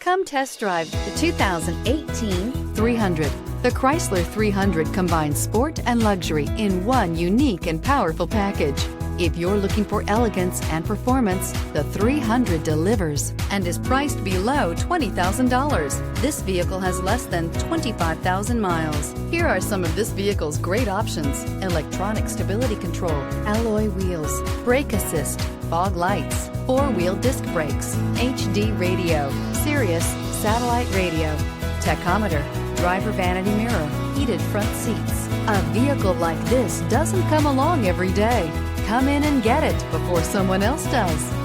Come test drive the 2018 300. The Chrysler 300 combines sport and luxury in one unique and powerful package. If you're looking for elegance and performance, the 300 delivers and is priced below $20,000. This vehicle has less than 25,000 miles. Here are some of this vehicle's great options: electronic stability control, alloy wheels, brake assist, fog lights, four-wheel disc brakes, HD radio, Sirius satellite radio, tachometer, driver vanity mirror, heated front seats. A vehicle like this doesn't come along every day. Come in and get it before someone else does.